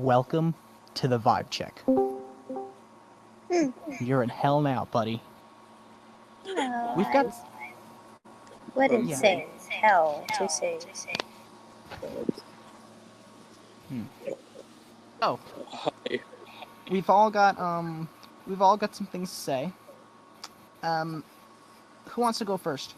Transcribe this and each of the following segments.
Welcome to the vibe check. You're in hell now, buddy. No, We've got. wouldn't say hell to say. Oh, Hi. we've all got some things to say. Who wants to go first?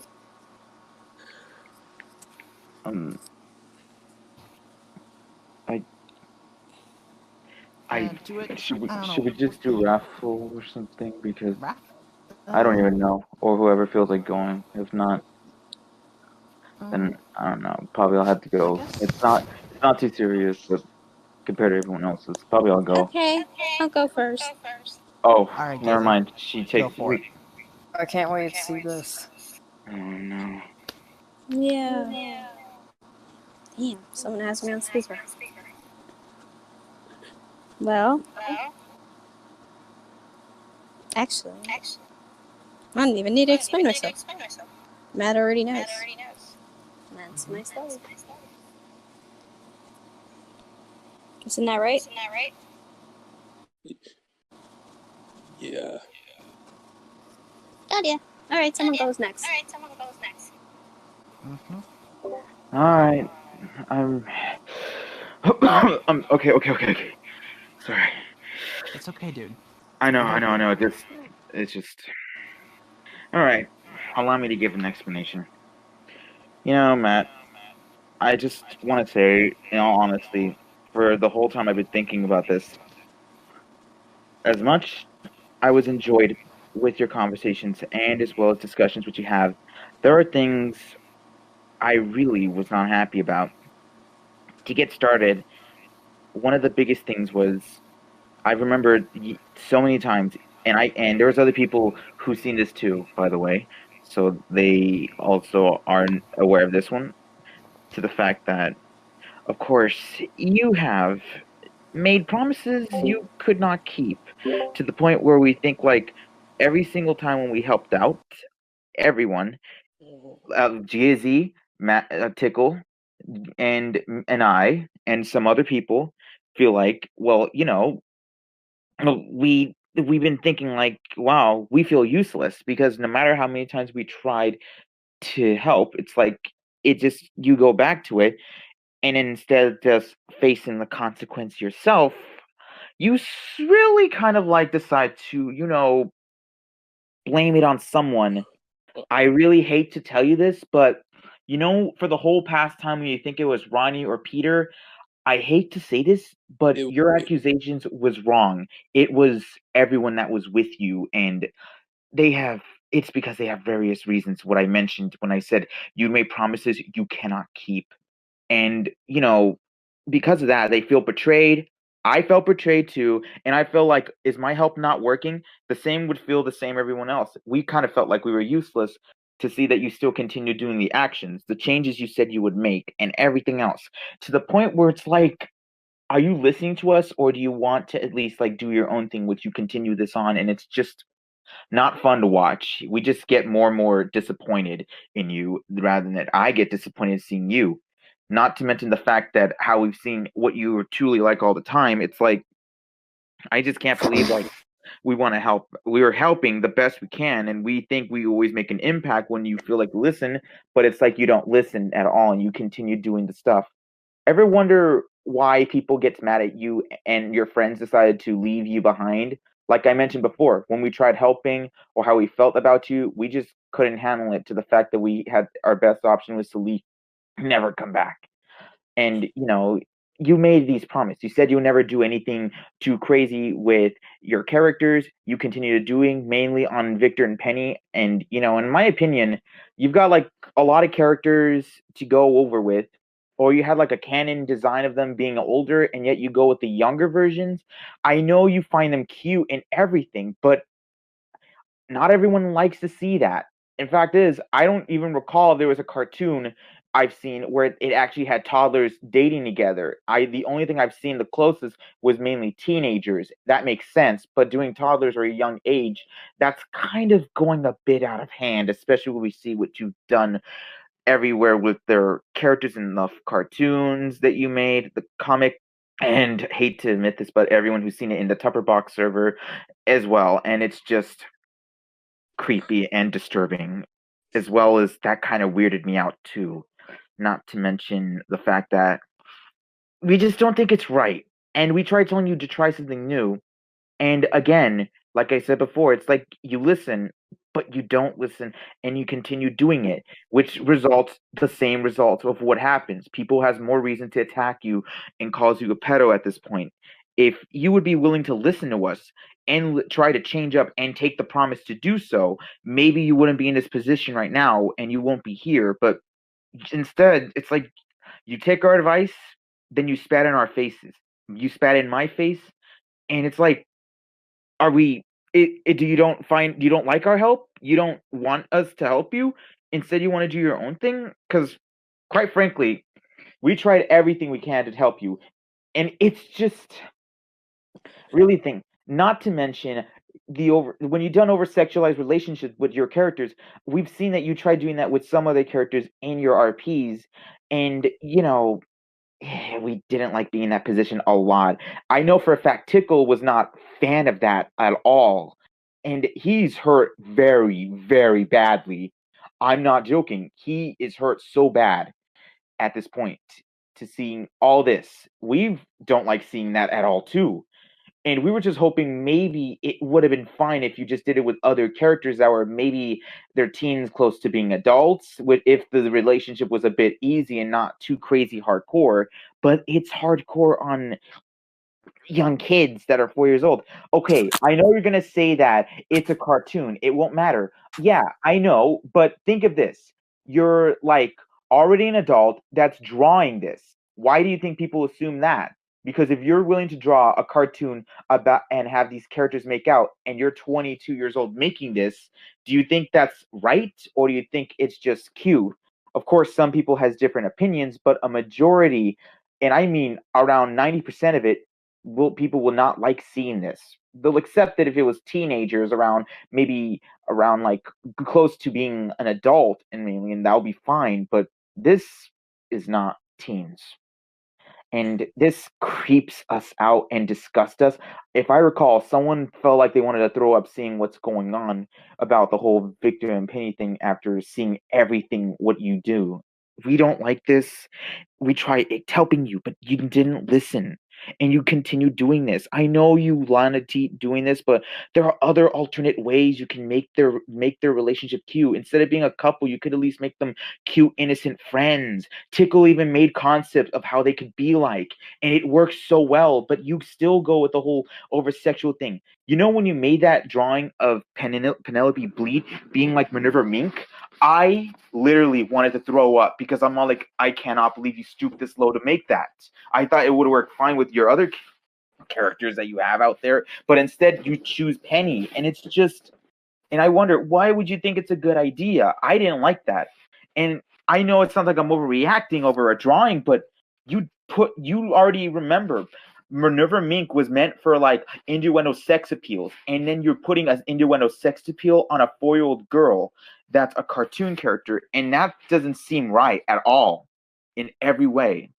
Do it. Should we I don't should know. we just do raffle or something? Because Rap? I don't even know, or whoever feels like going. If not, then I don't know. Probably I'll have to go. guess- It's not too serious, but compared to everyone else's, probably I'll go. Okay, I'll go first. Oh, Alright, never Daisy. mind. She takes. Go for it. I can't wait to see this. Oh no. Yeah. Damn, someone has me on speaker. Well, actually, I don't even need to explain myself. Matt already knows. That's my story. Isn't that right? Yeah. Oh yeah. All right, someone goes next. Mm-hmm. All right. Okay. Sorry. It's okay, dude. I know. It's just. All right. Allow me to give an explanation. You know, Matt, I just want to say, in all honesty, for the whole time I've been thinking about this, as much I was enjoyed with your conversations and as well as discussions which you have, there are things I really was not happy about. To get started, one of the biggest things was I remembered so many times, and there was other people who seen this too, by the way, so they also are aware of this one. To the fact that, of course, you have made promises you could not keep, to the point where we think like every single time when we helped out everyone, GZ, Matt, Tickle, and I and some other people feel like, well, we've been thinking like, wow, we feel useless because no matter how many times we tried to help, it's like it just you go back to it, and instead of just facing the consequence yourself, you really kind of like decide to, blame it on someone. I really hate to tell you this, but for the whole past time when you think it was Ronnie or Peter, I hate to say this, but your accusations was wrong. It was everyone that was with you, and it's because they have various reasons. What I mentioned when I said you made promises you cannot keep. And, because of that, they feel betrayed. I felt betrayed too. And I feel like, is my help not working? The same would feel the same everyone else. We kind of felt like we were useless to see that you still continue doing the actions, the changes you said you would make, and everything else. To the point where it's like, are you listening to us, or do you want to at least like do your own thing, which you continue this on? And it's just not fun to watch. We just get more and more disappointed in you rather than that I get disappointed seeing you. Not to mention the fact that how we've seen what you are truly like all the time. It's like I just can't believe like we want to help. We are helping the best we can, and we think we always make an impact when you feel like listen, but it's like you don't listen at all, and you continue doing the stuff. Ever wonder why people gets mad at you and your friends decided to leave you behind? Like I mentioned before, when we tried helping or how we felt about you, we just couldn't handle it to the fact that we had our best option was to leave, never come back. And you made these promises. You said you would never do anything too crazy with your characters. You continue to doing mainly on Victor and Penny. And in my opinion, you've got like a lot of characters to go over with, or you had like a canon design of them being older, and yet you go with the younger versions. I know you find them cute and everything, but not everyone likes to see that. In fact, I don't even recall there was a cartoon I've seen where it actually had toddlers dating together. The only thing I've seen the closest was mainly teenagers. That makes sense, but doing toddlers or a young age, that's kind of going a bit out of hand, especially when we see what you've done everywhere with their characters in the cartoons that you made, the comic and hate to admit this, but everyone who's seen it in the Tupper Box server as well, and it's just creepy and disturbing, as well as that kind of weirded me out too. Not to mention the fact that we just don't think it's right, and we try telling you to try something new, and again, like I said before, it's like you listen, but you don't listen and you continue doing it, which results the same result of what happens. People has more reason to attack you and calls you a pedo at this point. If you would be willing to listen to us and try to change up and take the promise to do so, maybe you wouldn't be in this position right now and you won't be here. But instead, it's like you take our advice, then you spat in our faces. You spat in my face, and it's like, are we do you don't like our help? You don't want us to help you? Instead you want to do your own thing? Because quite frankly, we tried everything we can to help you, and it's just really thing. Not to mention when you've done over sexualized relationships with your characters, we've seen that you tried doing that with some other characters in your RPs, and we didn't like being in that position a lot. I know for a fact Tickle was not fan of that at all. And he's hurt very, very badly. I'm not joking. He is hurt so bad at this point to seeing all this. We don't like seeing that at all too. And we were just hoping maybe it would have been fine if you just did it with other characters that were maybe their teens close to being adults, if the relationship was a bit easy and not too crazy hardcore. But it's hardcore on young kids that are 4 years old. Okay, I know you're going to say that it's a cartoon. It won't matter. Yeah, I know. But think of this. You're like already an adult that's drawing this. Why do you think people assume that? Because if you're willing to draw a cartoon about and have these characters make out and you're 22 years old making this, do you think that's right, or do you think it's just cute? Of course, some people has different opinions, but a majority, and I mean around 90% of it, people will not like seeing this. They'll accept that if it was teenagers around, maybe around like close to being an adult, and that'll be fine. But this is not teens, and this creeps us out and disgusts us. If I recall, someone felt like they wanted to throw up seeing what's going on about the whole Victor and Penny thing after seeing everything what you do. We don't like this. We try helping you, but you didn't listen, and you continue doing this. I know you wanted to keep doing this, but there are other alternate ways you can make their relationship cute. Instead of being a couple, you could at least make them cute, innocent friends. Tickle even made concepts of how they could be like, and it works so well. But you still go with the whole over sexual thing. You know, when you made that drawing of Penelope Bleed being like Minerva Mink, I literally wanted to throw up because I'm all like, I cannot believe you stooped this low to make that. I thought it would work fine with your other characters that you have out there, but instead you choose Penny, and it's just, and I wonder, why would you think it's a good idea? I didn't like that. And I know it sounds like I'm overreacting over a drawing, but you already remember Minerva Mink was meant for like innuendo sex appeals, and then you're putting an innuendo sex appeal on a 4-year-old girl that's a cartoon character, and that doesn't seem right at all in every way.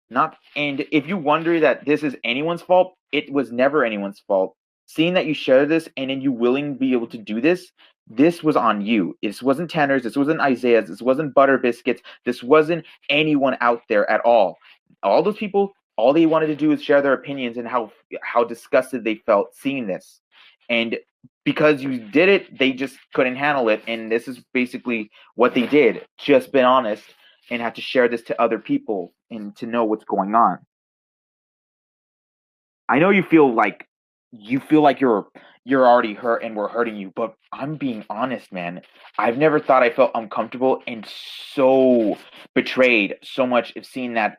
Not, and if you wonder that this is anyone's fault, it was never anyone's fault. Seeing that you shared this and then you willing to be able to do this, this was on you. This wasn't Tanner's, this wasn't Isaiah's, this wasn't Butter Biscuits, this wasn't anyone out there at all. All those people, all they wanted to do is share their opinions and how disgusted they felt seeing this. And because you did it, they just couldn't handle it. And this is basically what they did. Just been honest and had to share this to other people and to know what's going on. I know you feel like you're already hurt and we're hurting you, but I'm being honest, man. I've never thought I felt uncomfortable and so betrayed so much of seeing that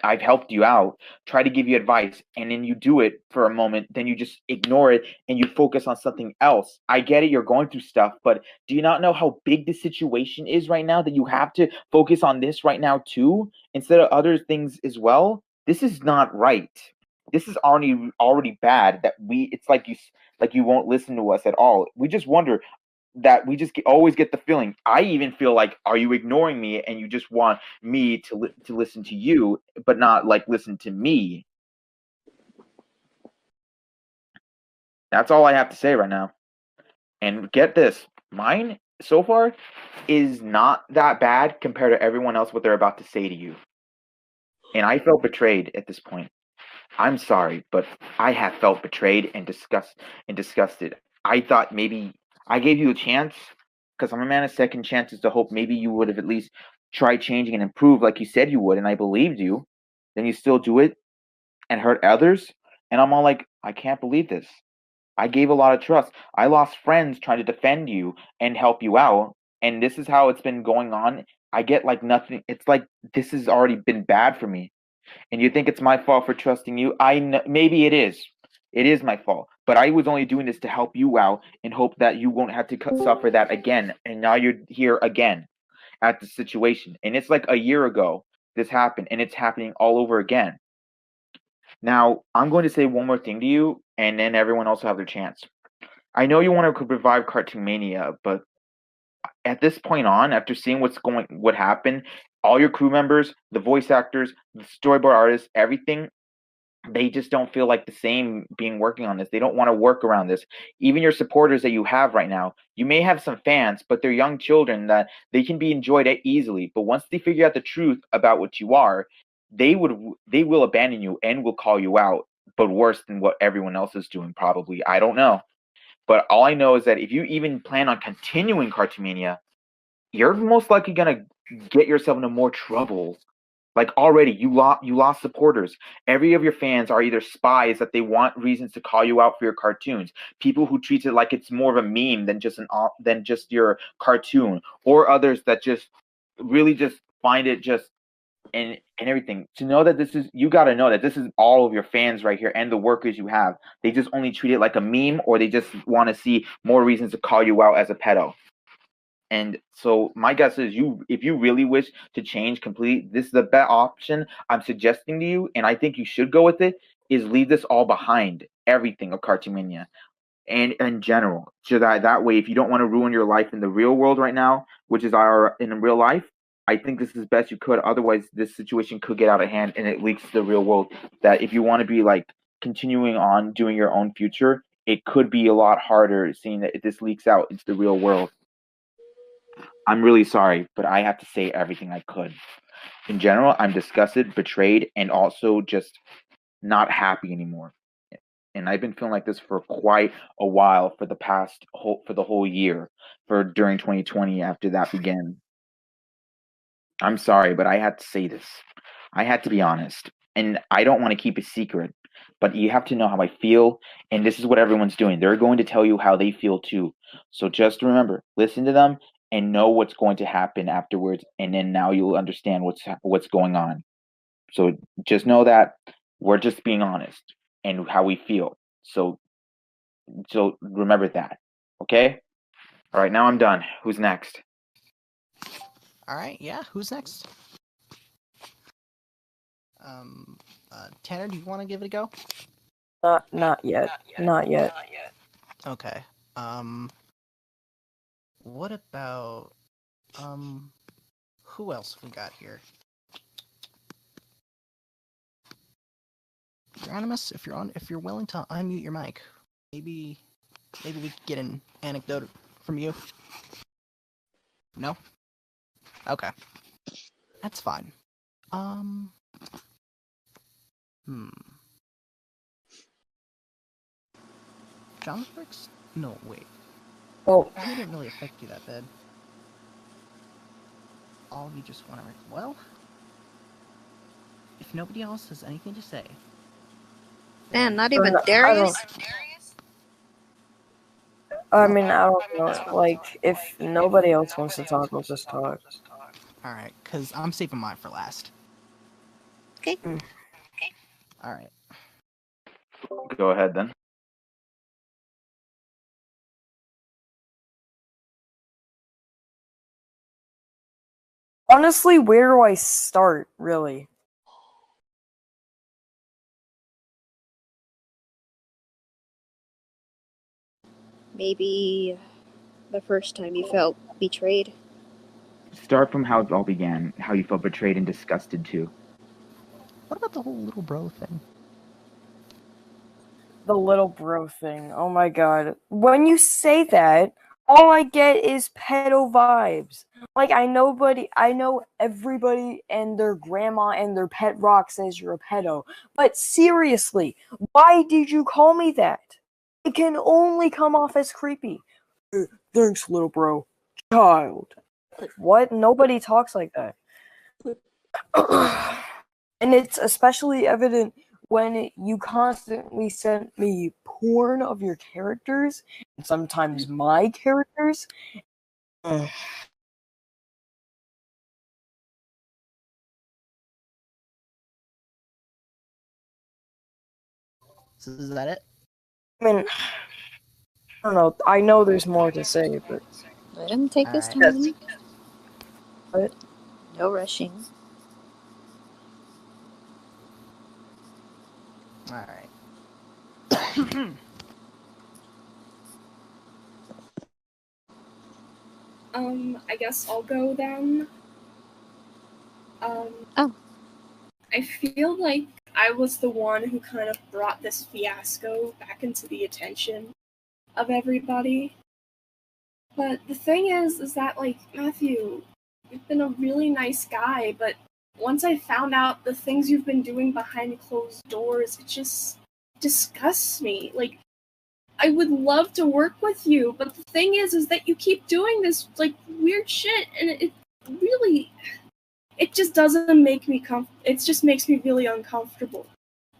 I've helped you out, try to give you advice, and then you do it for a moment, then you just ignore it and you focus on something else. I get it, you're going through stuff, but do you not know how big the situation is right now that you have to focus on this right now too, instead of other things as well? This is not right. This is already bad that it's like you won't listen to us at all. We just wonder that we just always get the feeling. I even feel like, are you ignoring me and you just want me to listen to you, but not like listen to me? That's all I have to say right now. And get this, mine so far is not that bad compared to everyone else what they're about to say to you. And I felt betrayed at this point. I'm sorry, but I have felt betrayed and disgusted. I thought maybe I gave you a chance because I'm a man of second chances to hope maybe you would have at least tried changing and improved like you said you would, and I believed you. Then you still do it and hurt others, and I'm all like, I can't believe this. I gave a lot of trust. I lost friends trying to defend you and help you out, and this is how it's been going on. I get like nothing. It's like this has already been bad for me, and you think it's my fault for trusting you. Maybe it is. It is my fault, but I was only doing this to help you out and hope that you won't have to suffer that again. And now you're here again at the situation, and it's like a year ago this happened, and it's happening all over again. Now, I'm going to say one more thing to you, and then everyone else will have their chance. I know you want to revive Cartoon Mania, but at this point on, after seeing what happened, all your crew members, the voice actors, the storyboard artists, everything, they just don't feel like the same being working on this. They don't want to work around this. Even your supporters that you have right now, you may have some fans, but they're young children that they can be enjoyed easily. But once they figure out the truth about what you are, they will abandon you and will call you out, but worse than what everyone else is doing, probably. I don't know. But all I know is that if you even plan on continuing Cartoomania, you're most likely gonna get yourself into more trouble. Like already, you lost supporters. Every of your fans are either spies that they want reasons to call you out for your cartoons, people who treat it like it's more of a meme than just your cartoon, or others that just really just find it just and everything. To know that you got to know that this is all of your fans right here and the workers you have. They just only treat it like a meme, or they just want to see more reasons to call you out as a pedo. And so my guess is if you really wish to change completely, this is the best option I'm suggesting to you, and I think you should go with it, is leave this all behind, everything of Cartoomania and in general. So that way, if you don't want to ruin your life in the real world right now, which is in real life, I think this is best you could. Otherwise, this situation could get out of hand and it leaks to the real world. That if you want to be like continuing on doing your own future, it could be a lot harder seeing that if this leaks out into the real world. I'm really sorry, but I have to say everything I could. In general, I'm disgusted, betrayed, and also just not happy anymore. And I've been feeling like this for quite a while for the whole year, during 2020 after that began. I'm sorry, but I had to say this. I had to be honest. And I don't want to keep a secret, but you have to know how I feel, and this is what everyone's doing. They're going to tell you how they feel too. So just remember, listen to them and know what's going to happen afterwards, and then now you'll understand what's going on. So just know that we're just being honest and how we feel. So remember that. Okay? All right, now I'm done. Who's next? All right, yeah. Who's next? Tanner, do you want to give it a go? Not yet. Not yet. Okay. What about who else we got here? Animus, if you're willing to unmute your mic, maybe we could get an anecdote from you. No? Okay. That's fine. John Bricks? No, wait. Oh, He didn't really affect you that bad. All of you just want to... Well, if nobody else has anything to say... Man, not I even don't- Darius? I mean, I don't know. Like, if nobody else wants to talk, we'll just talk. Alright, because I'm saving mine for last. Okay. Alright. Go ahead then. Honestly, where do I start, really? Maybe the first time you felt betrayed. Start from how it all began, how you felt betrayed and disgusted too. What about the whole little bro thing? the little bro thing. Oh my god. When you say that, all I get is pedo vibes. Like I know everybody and their grandma and their pet rock says you're a pedo. But seriously, why did you call me that? It can only come off as creepy. Thanks, little bro. Child. What? Nobody talks like that. And it's especially evident when you constantly send me porn of your characters, and sometimes my characters. So is that it? I mean, I don't know. I know there's more to say, but Let him take his Alright. time. What? No rushing. Alright. I guess I'll go then. Oh. I feel like I was the one who kind of brought this fiasco back into the attention of everybody. But the thing is that, like, Matthew, you've been a really nice guy, but once I found out the things you've been doing behind closed doors, it just disgusts me. Like, I would love to work with you, but the thing is that you keep doing this, like, weird shit, and it really, it just doesn't make me it just makes me really uncomfortable.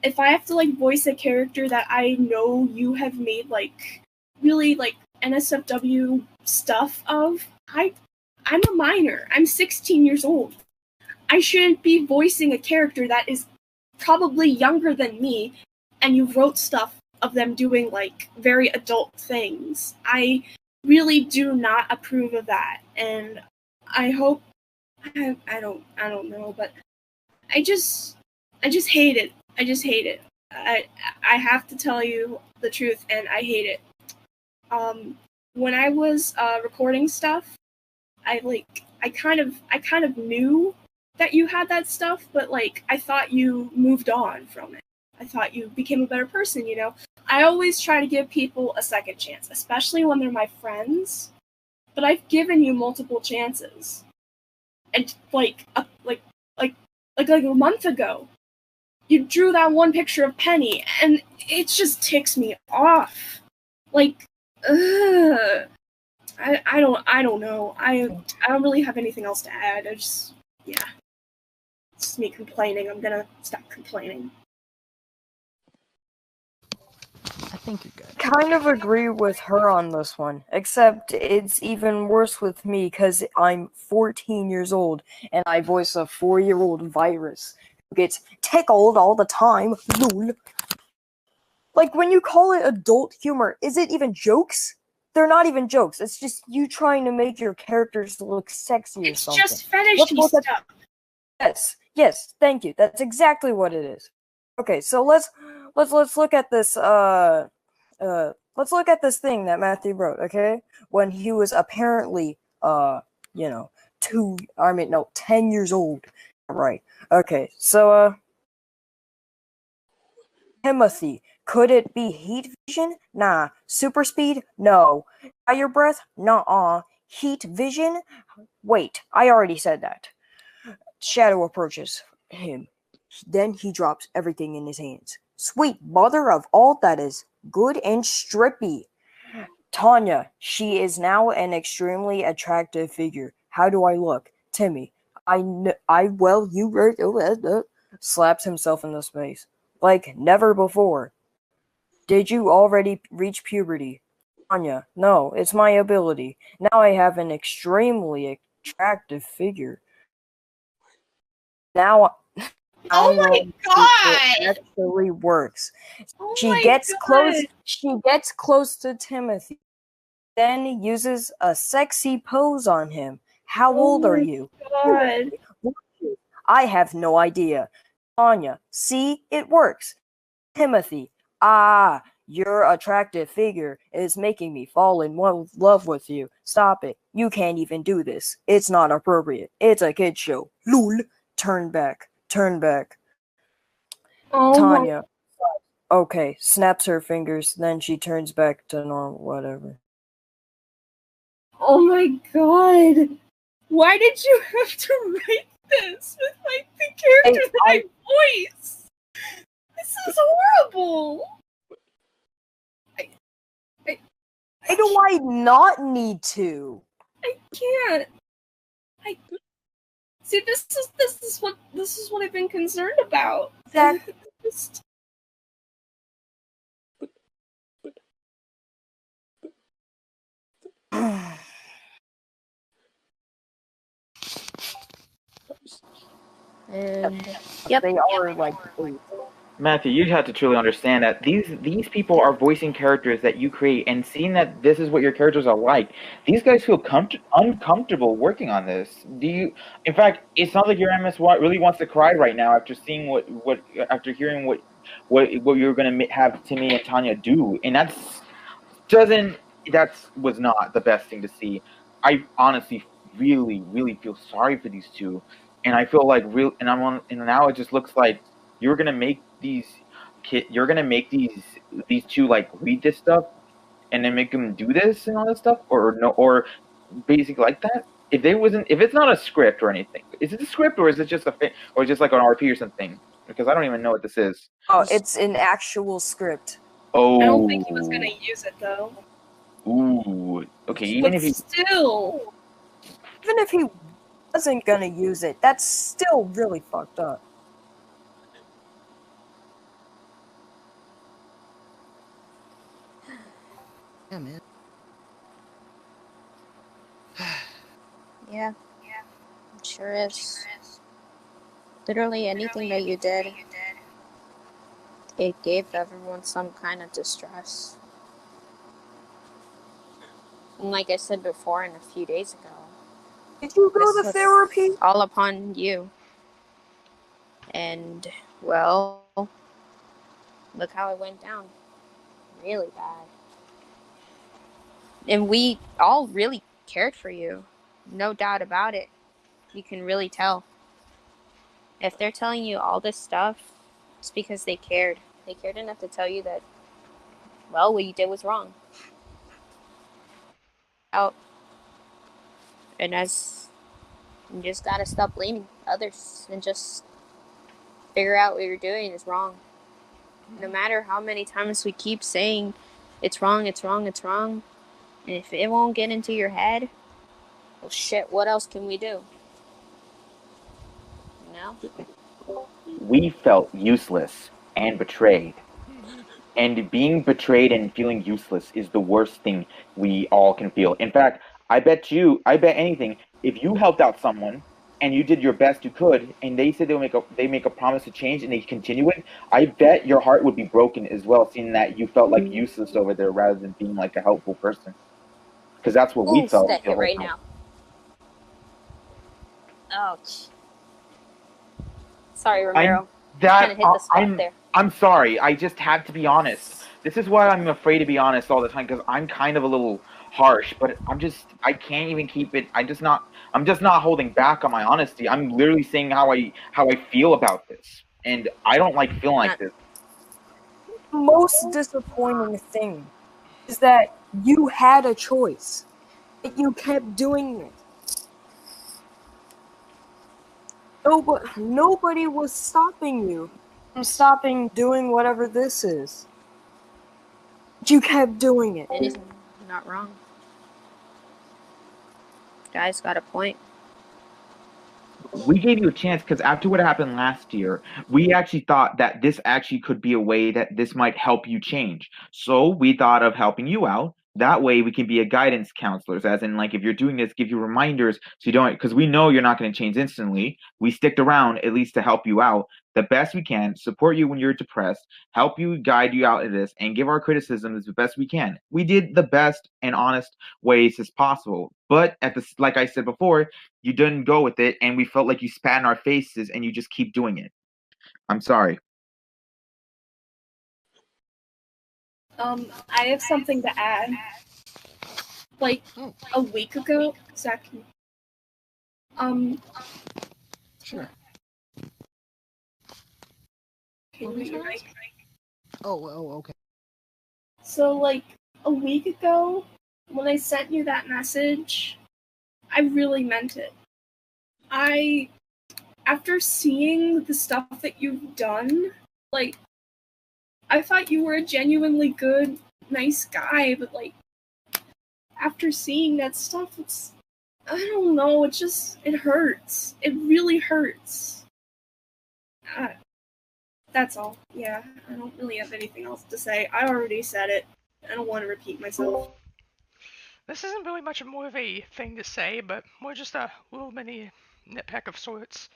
If I have to, like, voice a character that I know you have made, like, really, like, NSFW stuff of, I'm a minor. I'm 16 years old. I shouldn't be voicing a character that is probably younger than me, and you wrote stuff of them doing, like, very adult things. I really do not approve of that, and I hope I don't know, but I just hate it. I just hate it. I have to tell you the truth, and I hate it. When I was recording stuff, I kind of knew that you had that stuff, but, like, I thought you moved on from it. I thought you became a better person, you know? I always try to give people a second chance, especially when they're my friends, but I've given you multiple chances. And, like a month ago, you drew that one picture of Penny, and it just ticks me off. Like, ugh. I don't know. I don't really have anything else to add. It's just me complaining. I'm gonna stop complaining. I think you're good. kind of agree with her on this one, except it's even worse with me because I'm 14 years old and I voice a 4-year-old virus who gets tickled all the time. Lol. Like, when you call it adult humor, is it even jokes? They're not even jokes. It's just you trying to make your characters look sexy or It's something. just fetishy stuff. Yes, thank you. That's exactly what it is. Okay, so let's look at this let's look at this thing that Matthew wrote, okay? When he was apparently 10 years old. Right. Okay, so Timothy, could it be heat vision? Nah. Super speed? No. Fire breath? Nuh-uh. Heat vision? Wait, I already said that. Shadow approaches him. Then he drops everything in his hands. Sweet mother of all that is good and strippy. Tanya, she is now an extremely attractive figure. How do I look? Timmy, slaps himself in the face. Like never before. Did you already reach puberty? Tanya, no, it's my ability. Now I have an extremely attractive figure. Now Oh my god! It actually works. Oh She my gets god! close to Timothy, then uses a sexy pose on him. How old are you? God. I have no idea. Anya, see, it works. Timothy, your attractive figure is making me fall in love with you. Stop it. You can't even do this. It's not appropriate. It's a kid show. Lol. Turn back. Oh Tanya. Okay, snaps her fingers, then she turns back to normal, whatever. Oh my god! Why did you have to write this with like the character that I voice? This is horrible! Why do I not need to? I can't. See, this is what I've been concerned about. That Just- And yep. they are like 8. Matthew, you have to truly understand that these people are voicing characters that you create, and seeing that this is what your characters are like. These guys feel uncomfortable working on this. Do you? In fact, it sounds like your MS really wants to cry right now after seeing after hearing what you're gonna have Timmy and Tanya do, and that was not the best thing to see. I honestly really feel sorry for these two, and I feel like and now it just looks like you're gonna make these these two like read this stuff and then make them do this and all this stuff, or no, or basically like that. If it's not a script or anything, is it a script or is it just or just like an RP or something? Because I don't even know what this is. Oh, it's an actual script. Oh, I don't think he was gonna use it though. Ooh, okay. But still, Even if he wasn't gonna use it, that's still really fucked up. Yeah, man. Yeah. It sure is. Literally anything that you did, it gave everyone some kind of distress. And like I said before and a few days ago, Did you go this to was therapy? all upon you. And, well, look how it went down. Really bad. And we all really cared for you. No doubt about it. You can really tell. If they're telling you all this stuff, it's because they cared. They cared enough to tell you that, well, what you did was wrong. Out. And you just gotta stop blaming others and just figure out what you're doing is wrong. No matter how many times we keep saying it's wrong, it's wrong, it's wrong, and if it won't get into your head, well, shit, what else can we do? You know? We felt useless and betrayed. And being betrayed and feeling useless is the worst thing we all can feel. In fact, I bet anything, if you helped out someone and you did your best you could, and they said they make a promise to change and they continue it, I bet your heart would be broken as well, seeing that you felt like useless over there rather than being like a helpful person. Because that's what we felt That the hit whole right time. now. Ouch. Sorry, Romero. Kind of hit the spot there. I'm sorry. I just had to be honest. This is why I'm afraid to be honest all the time, because I'm kind of a little harsh, but I can't even keep it. I'm just not holding back on my honesty. I'm literally saying how I feel about this, and I don't like feeling like this. The most disappointing thing is that you had a choice, but you kept doing it. Nobody was stopping you from doing whatever this is. But you kept doing it. It is not wrong. Guy's got a point. We gave you a chance because after what happened last year, we actually thought that this actually could be a way that this might help you change. So we thought of helping you out. That way we can be a guidance counselors, as in like if you're doing this, give you reminders so you don't, because we know you're not going to change instantly. We sticked around at least to help you out the best we can, support you when you're depressed, help you, guide you out of this, and give our criticisms the best we can. We did the best and honest ways as possible. But like I said before, you didn't go with it, and we felt like you spat in our faces, and you just keep doing it. I'm sorry. I have something to add. Like, a week ago, exactly. Sure. Can you hear me? Oh, okay. So, like, a week ago, when I sent you that message, I really meant it. After seeing the stuff that you've done, like, I thought you were a genuinely good, nice guy, but, like, after seeing that stuff, I don't know, it hurts. It really hurts. That's all. Yeah, I don't really have anything else to say. I already said it. I don't want to repeat myself. This isn't really much more of a thing to say, but more just a little mini nitpick of sorts.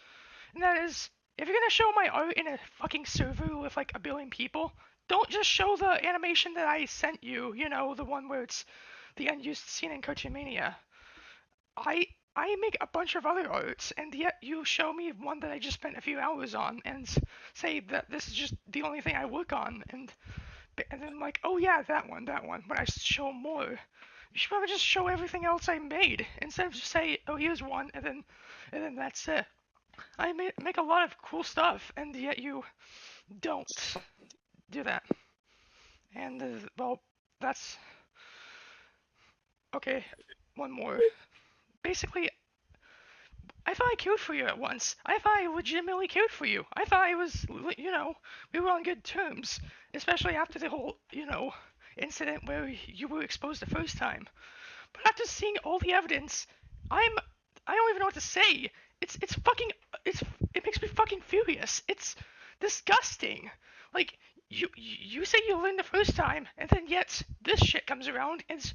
And that is, if you're gonna show my art in a fucking server with like 1 billion people, don't just show the animation that I sent you, you know, the one where it's the unused scene in Coachmania. I make a bunch of other arts, and yet you show me one that I just spent a few hours on, and say that this is just the only thing I work on, and then like, oh yeah, that one, when I show more. You should probably just show everything else I made, instead of just say, oh here's one, and then that's it. I make a lot of cool stuff, and yet you don't do that. And, well, that's... Okay, one more. Basically, I thought I cared for you at once. I thought I legitimately cared for you. I thought I was, you know, we were on good terms. Especially after the whole, you know, incident where you were exposed the first time. But after seeing all the evidence, I don't even know what to say. It makes me fucking furious. It's disgusting. Like, you say you learned the first time, and then yet this shit comes around, and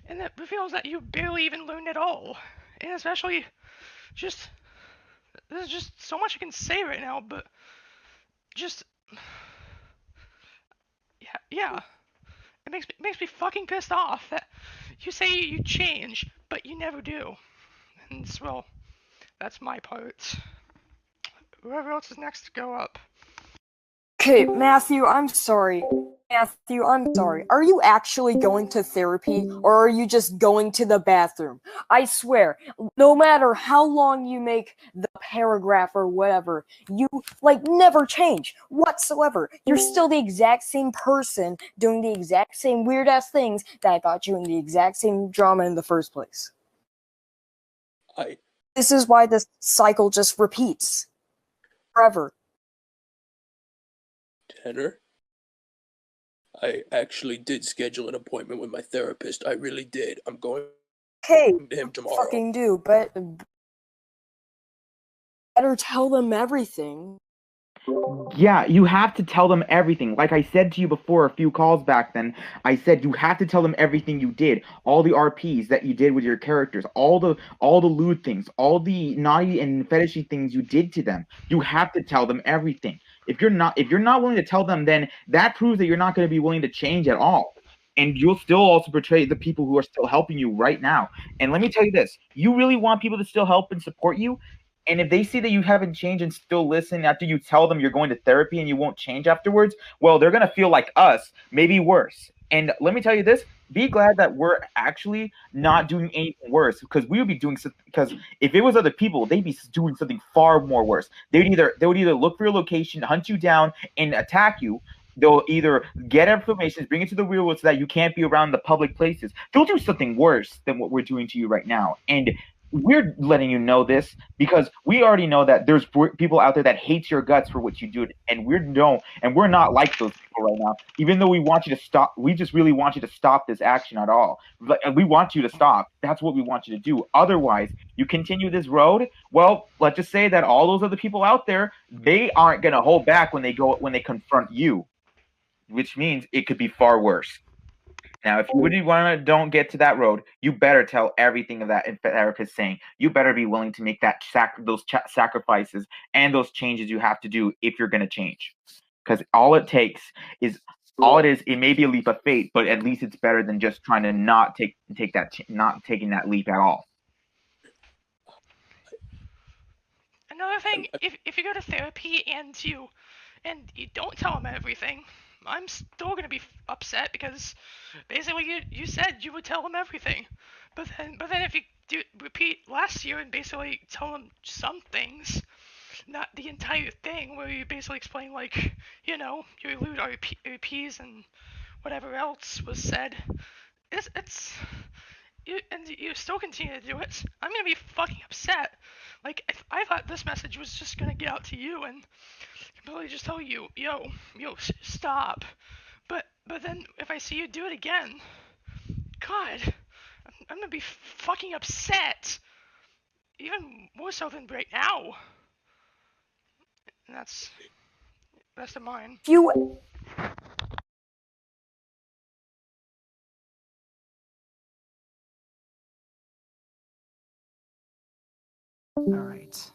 it reveals that you barely even learned at all. And especially, there's just so much I can say right now, but just, yeah. It makes me fucking pissed off that you say you change, but you never do. And, well, that's my part. Whoever else is next to go up. Okay, Matthew, I'm sorry. Matthew, I'm sorry. Are you actually going to therapy, or are you just going to the bathroom? I swear, no matter how long you make the paragraph or whatever, you, like, never change whatsoever. You're still the exact same person doing the exact same weird-ass things that got you in the exact same drama in the first place. This is why this cycle just repeats. Forever. Tanner? I actually did schedule an appointment with my therapist. I really did. I'm going to him tomorrow. Fucking do, but better tell them everything. Yeah, you have to tell them everything. Like I said to you before a few calls back then, I said you have to tell them everything you did, all the RPs that you did with your characters, all the lewd things, all the naughty and fetishy things you did to them. You have to tell them everything. If you're not willing to tell them, then that proves that you're not going to be willing to change at all. And you'll still also betray the people who are still helping you right now. And let me tell you this, you really want people to still help and support you. And if they see that you haven't changed and still listen after you tell them you're going to therapy and you won't change afterwards, well, they're going to feel like us, maybe worse. And let me tell you this, be glad that we're actually not doing anything worse, because we would be doing something, because if it was other people, they'd be doing something far more worse. They would either look for your location, hunt you down, and attack you. They'll either get information, bring it to the real world so that you can't be around the public places. They'll do something worse than what we're doing to you right now. And we're letting you know this because we already know that there's people out there that hate your guts for what you do, and we're not like those people right now. Even though we want you to stop, we just really want you to stop this action at all. We want you to stop. That's what we want you to do. Otherwise, you continue this road. Well, let's just say that all those other people out there, they aren't gonna hold back when they confront you, which means it could be far worse. Now, if you really don't get to that road, you better tell everything that therapist is saying. You better be willing to make those sacrifices and those changes you have to do if you're going to change. Because it may be a leap of faith, but at least it's better than just trying to not taking that leap at all. Another thing, if you go to therapy and you don't tell them everything, I'm still gonna be upset because basically you said you would tell them everything, but then if you repeat last year and basically tell them some things, not the entire thing where you basically explain, like, you know, you elude OPs and whatever else was said. And you still continue to do it. I'm gonna be fucking upset. Like, if I thought this message was just gonna get out to you and completely just tell you, yo, stop. But then if I see you do it again, God, I'm gonna be fucking upset. Even more so than right now. And that's the mine. You Alright.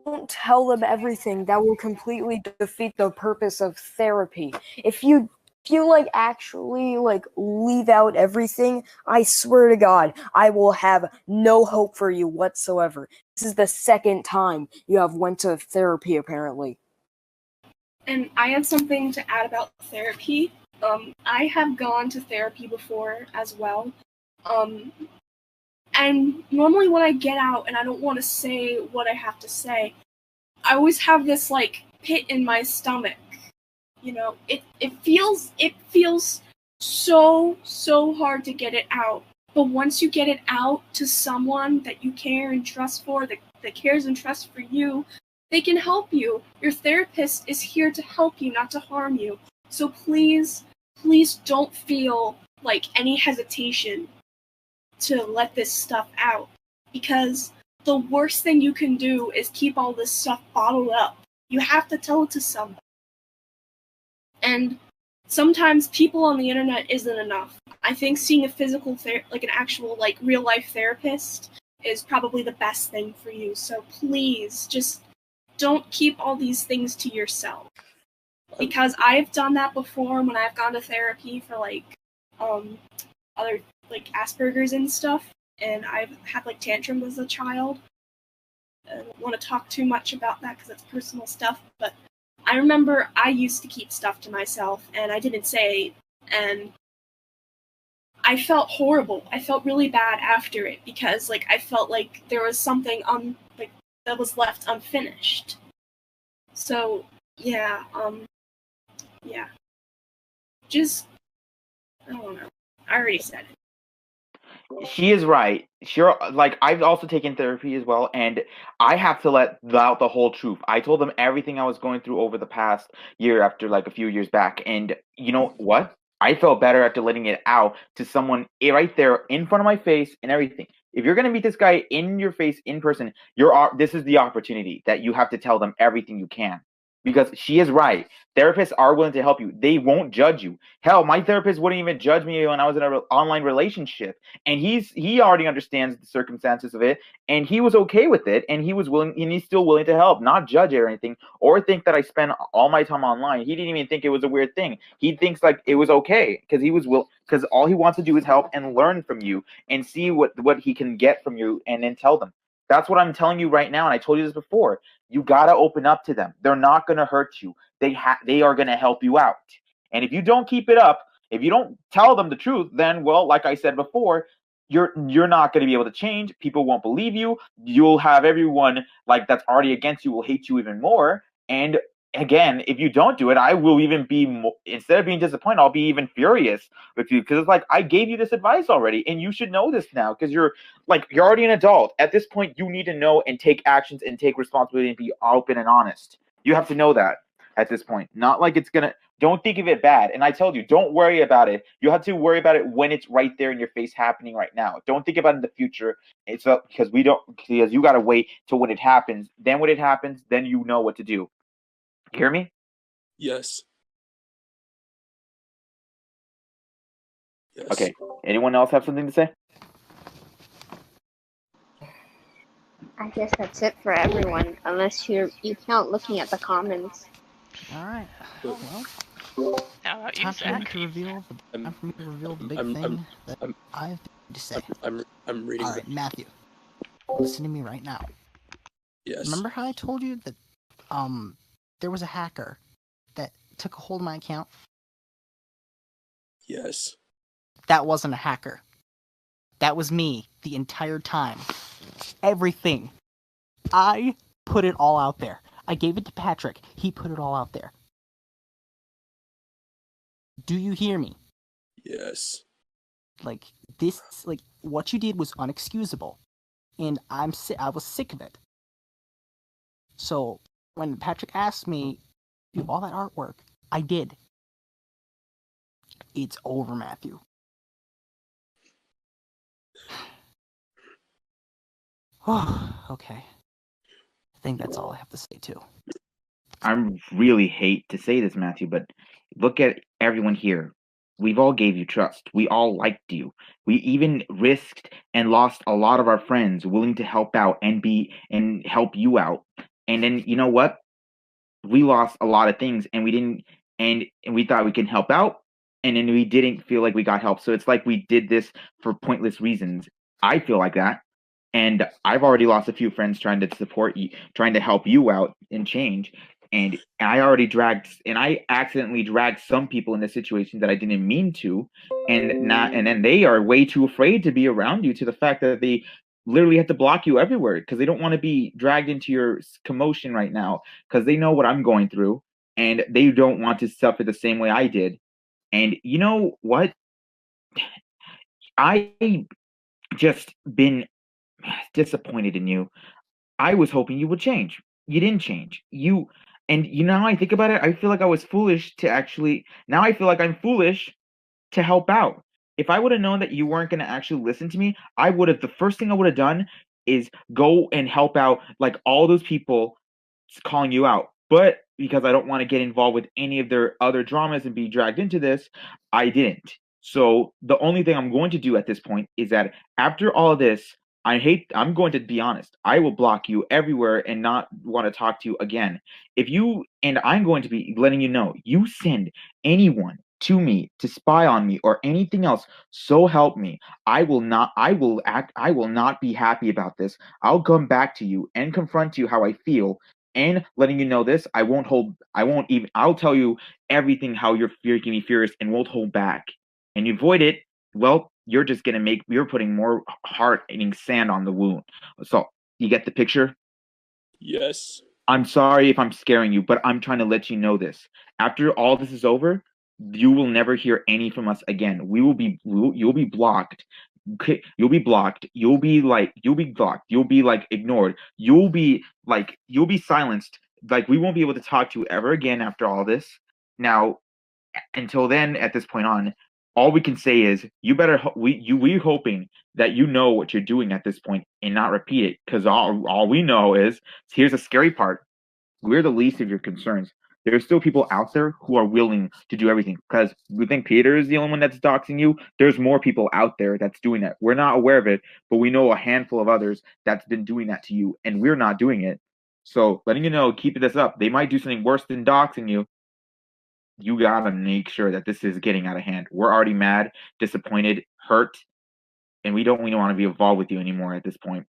don't tell them everything, that will completely defeat the purpose of therapy. If you like actually like leave out everything, I swear to God, I will have no hope for you whatsoever. This is the second time you have went to therapy, apparently. And I have something to add about therapy. I have gone to therapy before as well. And normally when I get out and I don't want to say what I have to say, I always have this like pit in my stomach. You know, it feels so hard to get it out. But once you get it out to someone that you care and trust for, that cares and trusts for you, they can help you. Your therapist is here to help you, not to harm you. So please don't feel like any hesitation to let this stuff out. Because the worst thing you can do is keep all this stuff bottled up. You have to tell it to somebody. And sometimes people on the internet isn't enough. I think seeing a physical like an actual like real life therapist is probably the best thing for you. So please just don't keep all these things to yourself. Because I've done that before when I've gone to therapy for like other like Asperger's and stuff, and I've had like tantrums as a child. I don't want to talk too much about that because it's personal stuff, but I remember I used to keep stuff to myself and I didn't say, and I felt horrible. I felt really bad after it because like I felt like there was something like that was left unfinished. So yeah, just I don't know. I already said it. She is right. Sure, like I've also taken therapy as well, and I have to let out the whole truth. I told them everything I was going through over the past year after like a few years back, and you know what? I felt better after letting it out to someone right there in front of my face and everything. If you're gonna meet this guy in your face in person, this is the opportunity that you have to tell them everything you can. Because she is right. Therapists are willing to help you. They won't judge you. Hell, my therapist wouldn't even judge me when I was in an online relationship. And he already understands the circumstances of it, and he was okay with it, and he's still willing to help, not judge it or anything, or think that I spend all my time online. He didn't even think it was a weird thing. He thinks like it was okay because all he wants to do is help and learn from you and see what he can get from you, and then tell them. That's what I'm telling you right now, and I told you this before. You gotta open up to them. They're not gonna hurt you. They are gonna help you out. And if you don't keep it up, if you don't tell them the truth, then well, like I said before, you're not gonna be able to change. People won't believe you. You'll have everyone like that's already against you will hate you even more. And again, if you don't do it, I will even be more, instead of being disappointed, I'll be even furious with you because it's like I gave you this advice already, and you should know this now because you're already an adult. At this point, you need to know and take actions and take responsibility and be open and honest. You have to know that at this point. Not like it's gonna. Don't think of it bad. And I told you, don't worry about it. You have to worry about it when it's right there in your face, happening right now. Don't think about it in the future. It's because you gotta wait till when it happens. Then when it happens, then you know what to do. You hear me? Yes. Yes. Okay. Anyone else have something to say? I guess that's it for everyone, unless you count looking at the comments. Alright. Well, How about you, time for me Zach? to reveal the big I'm- thing that I have to say. I'm reading. Alright, Matthew. Listen to me right now. Yes. Remember how I told you that there was a hacker that took a hold of my account? Yes. That wasn't a hacker. That was me the entire time. Everything. I put it all out there. I gave it to Patrick. He put it all out there. Do you hear me? Yes. Like, this, like, what you did was unexcusable. And I was sick of it. So, when Patrick asked me to do all that artwork, I did. It's over, Matthew. Oh, okay. I think that's all I have to say, too. I really hate to say this, Matthew, but look at everyone here. We've all gave you trust. We all liked you. We even risked and lost a lot of our friends willing to help out and help you out. And then you know what? We lost a lot of things and we didn't and we thought we can help out and then we didn't feel like we got help. So it's like we did this for pointless reasons. I feel like that. And I've already lost a few friends trying to support you, trying to help you out and change. And I accidentally dragged some people into situations that I didn't mean to, and then they are way too afraid to be around you to the fact that they literally have to block you everywhere because they don't want to be dragged into your commotion right now because they know what I'm going through and they don't want to suffer the same way I did. And you know what? I just been disappointed in you. I was hoping you would change. You didn't change. Now I think about it, I feel like I was foolish to actually. Now I feel like I'm foolish to help out. If I would have known that you weren't going to actually listen to me, the first thing I would have done is go and help out like all those people calling you out. But because I don't want to get involved with any of their other dramas and be dragged into this, I didn't. So the only thing I'm going to do at this point is that after all of this, I'm going to be honest. I will block you everywhere and not want to talk to you again. I'm going to be letting you know, you send anyone to me to spy on me or anything else, so help me. I will not be happy about this. I'll come back to you and confront you how I feel and letting you know this, I'll tell you everything how you're making me furious and won't hold back. And you avoid it, well, you're putting more heart-eating sand on the wound. So, you get the picture? Yes. I'm sorry if I'm scaring you, but I'm trying to let you know this. After all this is over, you will never hear any from us again. You'll be blocked. You'll be blocked. You'll be blocked. You'll be like ignored. You'll be silenced. Like we won't be able to talk to you ever again after all this. Now, until then, at this point on, all we can say is we're hoping that you know what you're doing at this point and not repeat it, because all we know is, here's the scary part, we're the least of your concerns. There are still people out there who are willing to do everything, because we think Peter is the only one that's doxing you. There's more people out there that's doing that. We're not aware of it, but we know a handful of others that's been doing that to you, and we're not doing it. So letting you know, keep this up. They might do something worse than doxing you. You gotta make sure that this is getting out of hand. We're already mad, disappointed, hurt, and we don't want to be involved with you anymore at this point.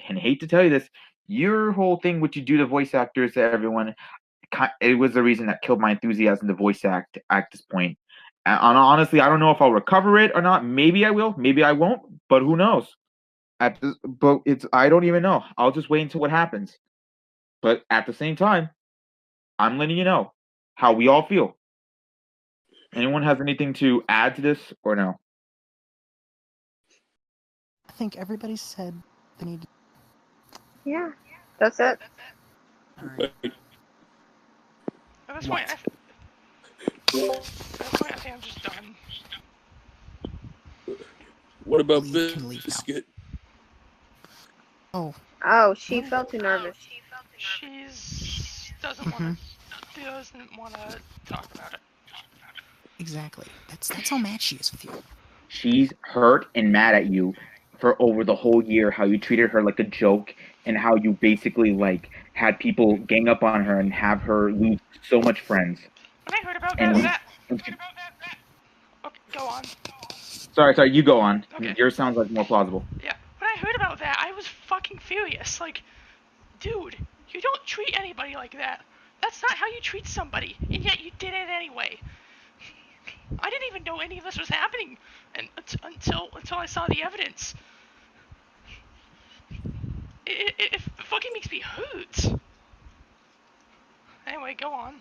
And I hate to tell you this, your whole thing, what you do to voice actors, to everyone, it was the reason that killed my enthusiasm to voice act at this point. And honestly, I don't know if I'll recover it or not. Maybe I will, maybe I won't, but who knows? I don't even know. I'll just wait until what happens. But at the same time, I'm letting you know how we all feel. Anyone have anything to add to this or no? I think everybody said they need. Yeah, that's it. All right. At this point, I think I'm just done. What about You can leave now. Biscuit? Oh, she felt too nervous. She's doesn't want to talk about it. Exactly. That's how mad she is with you. She's hurt and mad at you for over the whole year, how you treated her like a joke and how you basically like had people gang up on her and have her lose so much friends. When I heard about And that. Okay, go on. Sorry, you go on. Okay. Yours sounds like more plausible. Yeah, when I heard about that, I was fucking furious. Like, dude, you don't treat anybody like that. That's not how you treat somebody, and yet you did it anyway. I didn't even know any of this was happening until I saw the evidence. It fucking makes me hurt. Anyway, go on.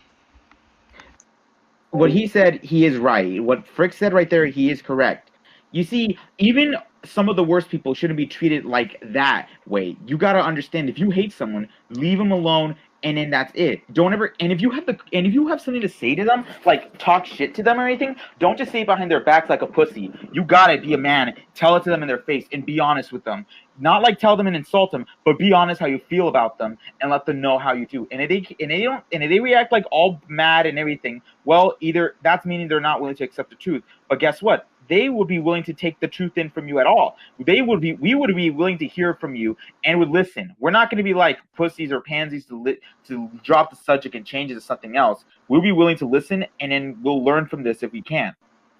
What he said, he is right. What Frick said right there, he is correct. You see, even some of the worst people shouldn't be treated like that way. You gotta understand, if you hate someone, leave them alone, and then that's it. Don't ever. And if you have something to say to them, like talk shit to them or anything, don't just say it behind their backs like a pussy. You gotta be a man. Tell it to them in their face and be honest with them. Not like tell them and insult them, but be honest how you feel about them and let them know how you do. And if they react like all mad and everything, well, either that's meaning they're not willing to accept the truth. But guess what? They would be willing to take the truth in from you at all. We would be willing to hear from you and would listen. We're not going to be like pussies or pansies to drop the subject and change it to something else. We'll be willing to listen, and then we'll learn from this if we can.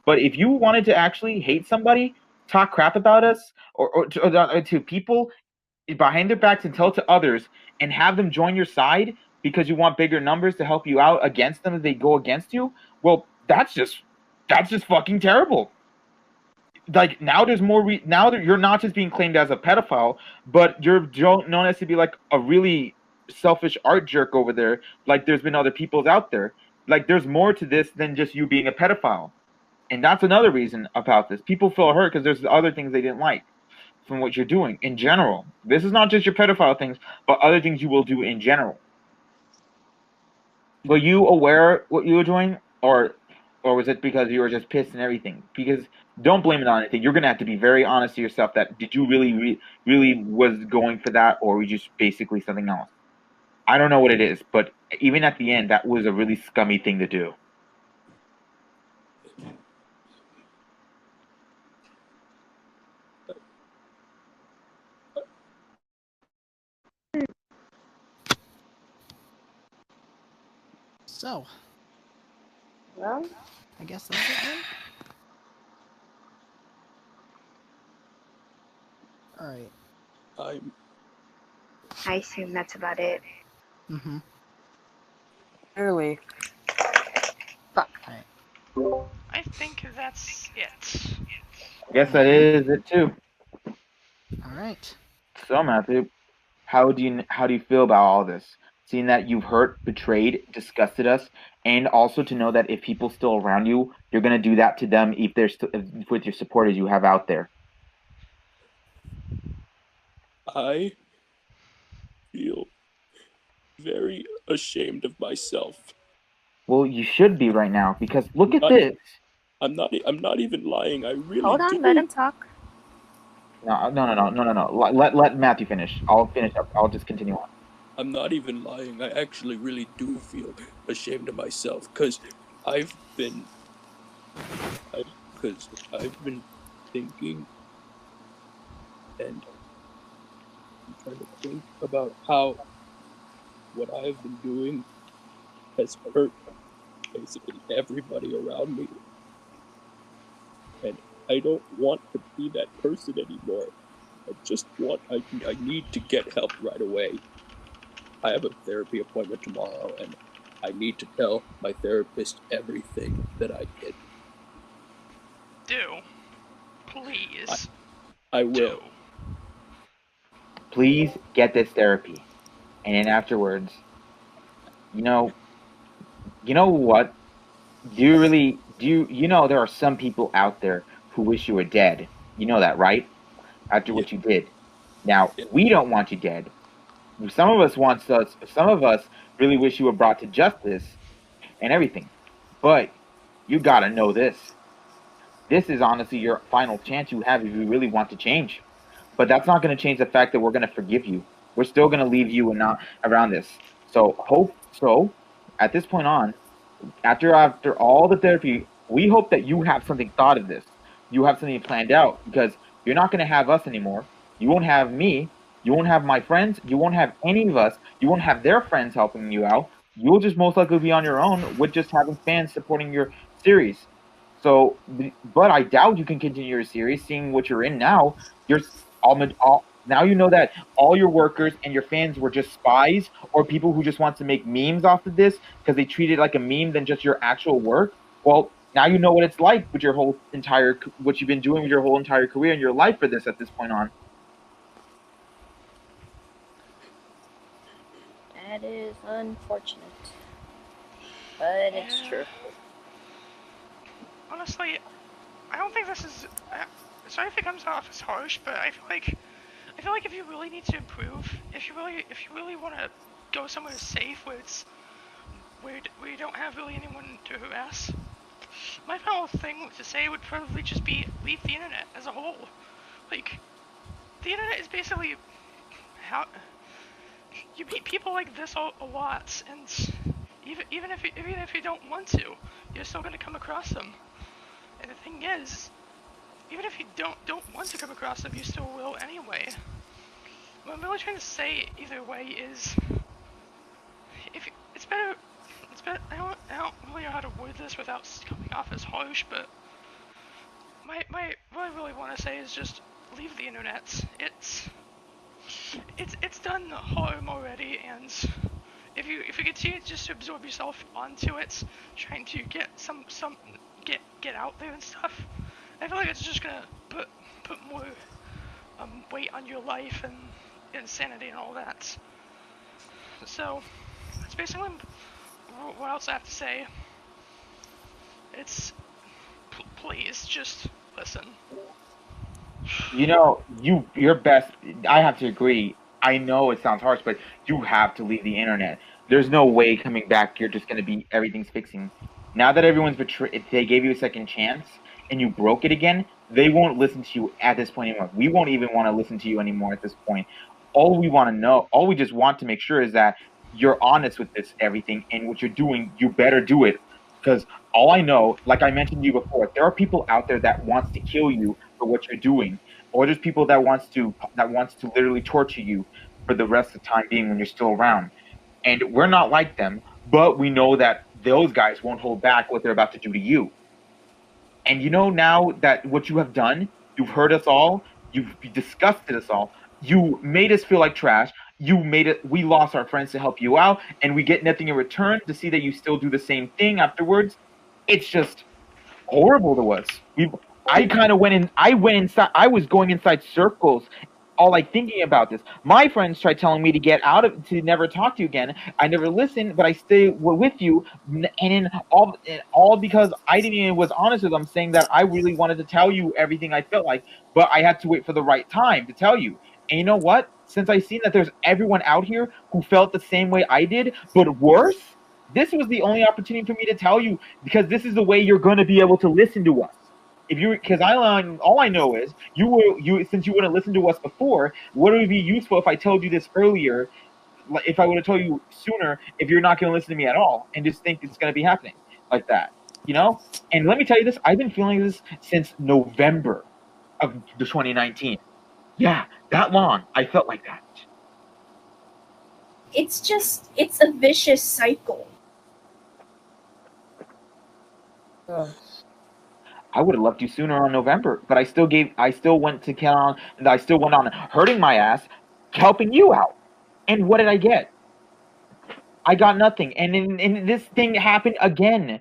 But if you wanted to actually hate somebody, talk crap about us, or to people behind their backs and tell it to others and have them join your side because you want bigger numbers to help you out against them if they go against you, well, that's just fucking terrible. Like, now there's more now that you're not just being claimed as a pedophile, but you're known as to be like a really selfish art jerk over there. Like, there's been other peoples out there. Like, there's more to this than just you being a pedophile. And that's another reason about this. People feel hurt because there's other things they didn't like from what you're doing in general. This is not just your pedophile things, but other things you will do in general. Were you aware what you were doing, or was it because you were just pissed and everything? Because don't blame it on anything. You're gonna have to be very honest to yourself. That did you really was going for that, or were you just basically something else? I don't know what it is, but even at the end, that was a really scummy thing to do. So, Well, I guess that's it then. Alright. I assume that's about it. Mm-hmm. Clearly. Fuck. Alright. I think that's it. I guess that is it too. Alright. So, Matthew, how do you feel about all this? Seeing that you've hurt, betrayed, disgusted us, and also to know that if people still around you, you're gonna do that to them if they're with your supporters you have out there. I feel very ashamed of myself. Well, you should be right now, because look at this. I'm not even lying. I really Hold on, do. let him talk. No. Let Matthew finish. I'll finish up. I'll just continue on. I'm not even lying. I actually really do feel ashamed of myself because I've been thinking, and I'm trying to think about how what I've been doing has hurt basically everybody around me. And I don't want to be that person anymore. I need to get help right away. I have a therapy appointment tomorrow, and I need to tell my therapist everything that I did. Do. Please. I will. Do. Please get this therapy. And then afterwards, you know what? You know there are some people out there who wish you were dead. You know that, right? After what you did. Now, we don't want you dead. Some of us really wish you were brought to justice and everything. But you gotta know this. This is honestly your final chance you have if you really want to change. But that's not going to change the fact that we're going to forgive you. We're still going to leave you and not around this. So at this point on, after all the therapy, we hope that you have something thought of this. You have something planned out, because you're not going to have us anymore. You won't have me. You won't have my friends. You won't have any of us. You won't have their friends helping you out. You'll just most likely be on your own with just having fans supporting your series. So, but I doubt you can continue your series, seeing what you're in now. You're now you know that all your workers and your fans were just spies or people who just want to make memes off of this because they treat it like a meme than just your actual work. Well, now you know what it's like with your what you've been doing with your whole entire career and your life for this at this point on. That is unfortunate. But it's true. Honestly, I don't think this is. Sorry if it comes off as harsh, but I feel like if you really need to improve, if you really want to go somewhere safe where you don't have really anyone to harass, my final thing to say would probably just be leave the internet as a whole. Like, the internet is basically how you meet people like this a lot, and even if you don't want to, you're still gonna come across them. And the thing is, even if you don't want to come across them, you still will anyway. What I'm really trying to say either way is, it's better. I don't really know how to word this without coming off as harsh, but what I really want to say is just leave the internet. It's done harm already, and if you continue just to absorb yourself onto it, trying to get get out there and stuff, I feel like it's just gonna put more weight on your life and insanity and all that. So that's basically what else I have to say. It's please just listen. You know, your best. I have to agree. I know it sounds harsh, but you have to leave the internet. There's no way coming back. You're just gonna be everything's fixing. Now that everyone's betrayed, if they gave you a second chance and you broke it again, they won't listen to you at this point anymore. We won't even want to listen to you anymore at this point. All we just want to make sure is that you're honest with this everything and what you're doing. You better do it, because all I know, like I mentioned to you before, there are people out there that wants to kill you for what you're doing, or there's people that wants to literally torture you for the rest of the time being when you're still around. And we're not like them, but we know that those guys won't hold back what they're about to do to you. And you know, now that what you have done, you've hurt us all, you've disgusted us all, you made us feel like trash, we lost our friends to help you out, and we get nothing in return to see that you still do the same thing afterwards. It's just horrible to us. I went inside, I was going inside circles, all like thinking about this. My friends tried telling me to get out of, to never talk to you again. I never listened, but I stay with you, and in all because I didn't even was honest with them, saying that I really wanted to tell you everything I felt like, but I had to wait for the right time to tell you. And you know what? Since I seen that there's everyone out here who felt the same way I did, but worse, this was the only opportunity for me to tell you, because this is the way you're going to be able to listen to us. If you, because all I know is since you wouldn't listen to us before, would it be useful if I told you this earlier? Like, if I would have told you sooner, if you're not going to listen to me at all and just think it's going to be happening like that, you know? And let me tell you this, I've been feeling this since November of 2019. Yeah, that long. I felt like that. It's a vicious cycle. I would have left you sooner on November, but I still went on hurting my ass, helping you out. And what did I get? I got nothing. And this thing happened again.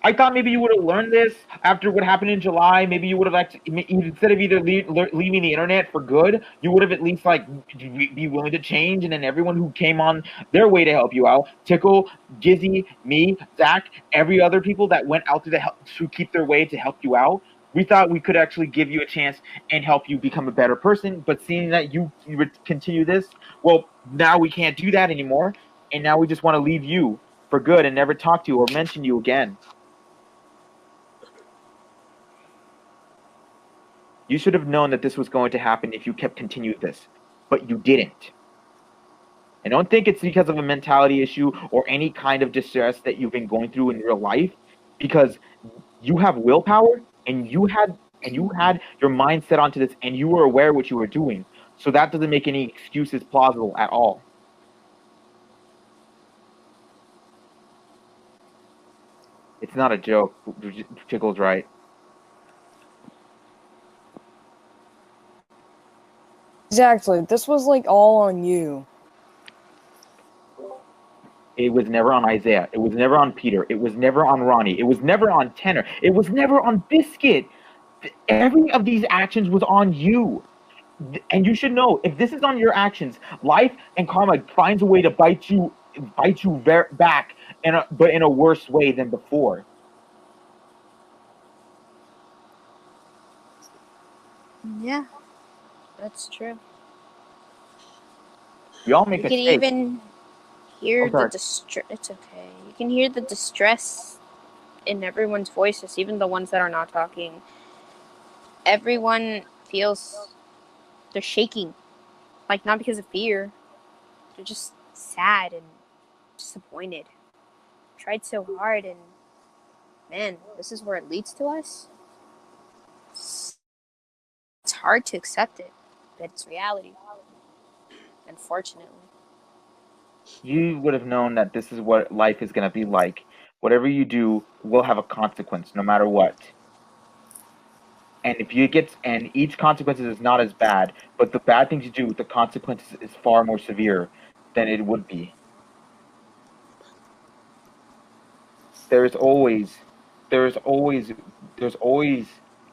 I thought maybe you would have learned this after what happened in July. Maybe you would have instead of either leaving the internet for good, you would have at least like be willing to change. And then everyone who came on their way to help you out, Tickle, Gizzy, me, Zach, every other people that went out to keep their way to help you out, we thought we could actually give you a chance and help you become a better person. But seeing that you would continue this, well, now we can't do that anymore. And now we just want to leave you for good and never talk to you or mention you again. You should have known that this was going to happen if you continued this, but you didn't. I don't think it's because of a mentality issue or any kind of distress that you've been going through in real life, because you have willpower and you had your mind set onto this and you were aware of what you were doing. So that doesn't make any excuses plausible at all. It's not a joke. Tickle's right. Exactly. This was like all on you. It was never on Isaiah. It was never on Peter. It was never on Ronnie. It was never on Tenor. It was never on Biscuit. Every of these actions was on you. And you should know, if this is on your actions, life and karma finds a way to bite you bite you back but in a worse way than before. Yeah, that's true. We all make You can mistakes. even hear the sorry. distress. It's okay. You can hear the distress in everyone's voices, even the ones that are not talking. Everyone feels they're shaking, like not because of fear. They're just sad and disappointed. Tried so hard, and man, this is where it leads to us. It's hard to accept it, but it's reality. Unfortunately. You would have known that this is what life is going to be like. Whatever you do will have a consequence, no matter what. And and each consequence is not as bad, but the bad things you do, the consequence is far more severe than it would be. There's always, there's always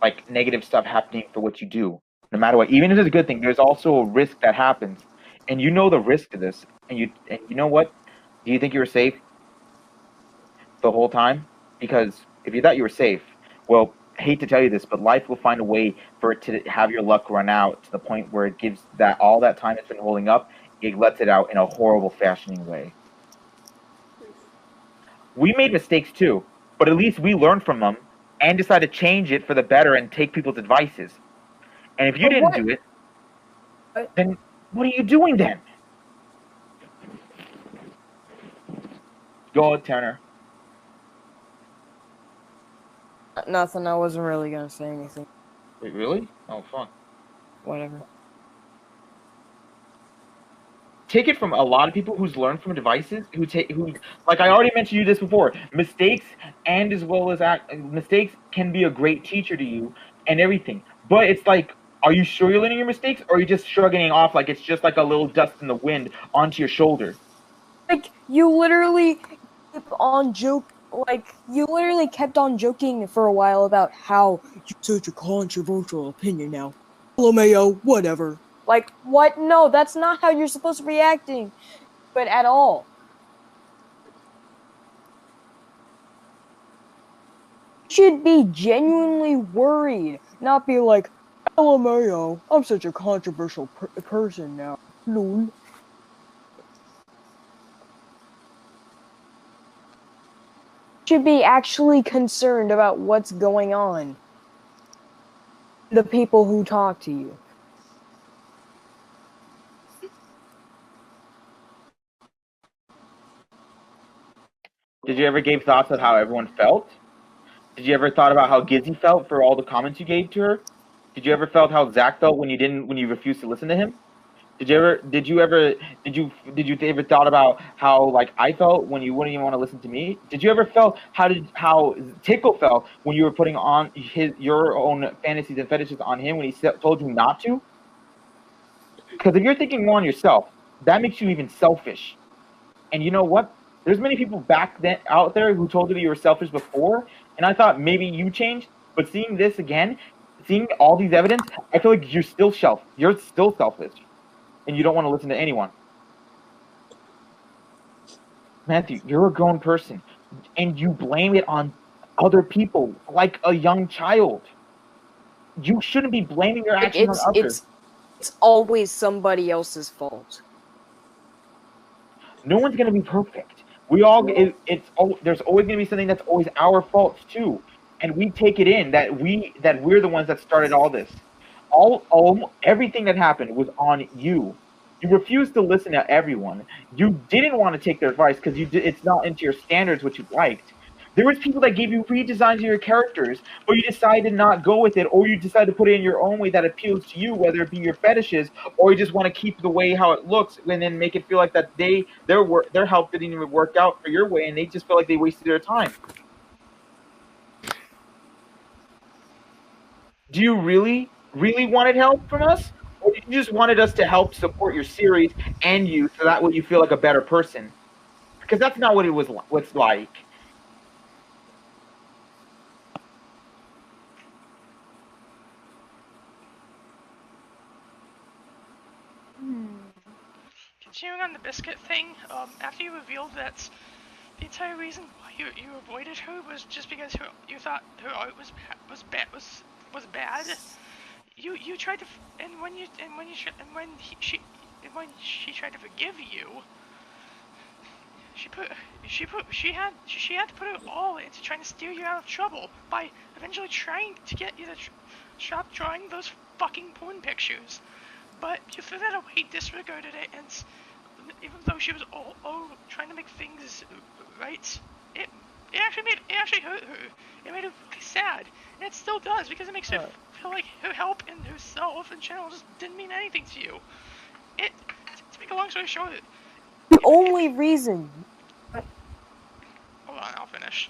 like negative stuff happening for what you do, no matter what. Even if it's a good thing, there's also a risk that happens, and you know the risk of this. And you know what? Do you think you were safe the whole time? Because if you thought you were safe, well, I hate to tell you this, but life will find a way for it to have your luck run out to the point where it gives that all that time it's been holding up, it lets it out in a horrible fashioning way. We made mistakes too, but at least we learned from them and decided to change it for the better and take people's advices. And if you But didn't what? do it, then what are you doing then? Go, Tanner. Nothing. I wasn't really gonna say anything. Wait, really? Oh, fuck. Whatever. Take it from a lot of people who's learned from devices who like I already mentioned you this before, mistakes and as well as mistakes can be a great teacher to you and everything, but it's like, are you sure you're learning your mistakes, or are you just shrugging it off like it's just like a little dust in the wind onto your shoulder? Like you literally kept on joking for a while about how you're such a controversial opinion now. LMAO, whatever. Like, what? No, that's not how you're supposed to be acting. But at all. You should be genuinely worried, not be like, LMAO, I'm such a controversial person now. Lol. You should be actually concerned about what's going on. The people who talk to you. Did you ever give thoughts of how everyone felt? Did you ever thought about how Gizzy felt for all the comments you gave to her? Did you ever felt how Zach felt when you refused to listen to him? Did you ever thought about how like I felt when you wouldn't even want to listen to me? Did you ever felt how Tickle felt when you were putting on your own fantasies and fetishes on him when he told you not to? Because if you're thinking more on yourself, that makes you even selfish. And you know what? There's many people back then out there who told you that you were selfish before, and I thought maybe you changed. But seeing this again, seeing all these evidence, I feel like you're still selfish, and you don't want to listen to anyone. Matthew, you're a grown person, and you blame it on other people like a young child. You shouldn't be blaming your actions on others. It's always somebody else's fault. No one's gonna be perfect. There's always gonna be something that's always our fault too, and we take it in that we're the ones that started all this. Everything that happened was on you. You refused to listen to everyone. You didn't want to take their advice because it's not into your standards what you liked. There was people that gave you redesigns of your characters, but you decided not go with it, or you decided to put it in your own way that appeals to you, whether it be your fetishes, or you just want to keep the way how it looks, and then make it feel like that their help didn't even work out for your way, and they just feel like they wasted their time. Do you really, really wanted help from us, or you just wanted us to help support your series and you, so that way you feel like a better person? Because that's not what it was. What's like. continuing on the biscuit thing, after you revealed that the entire reason why you avoided her was just because you thought her art was bad. You tried to, and when she tried to forgive you, she had to put it all into trying to steer you out of trouble by eventually trying to get you to stop drawing those fucking porn pictures. But you threw that away, disregarded it, and even though she was all trying to make things right, it actually hurt her. It made her really sad, and it still does because it makes her feel like her help and herself in general just didn't mean anything to you. To make a long story short, The only reason. hold on, I'll finish.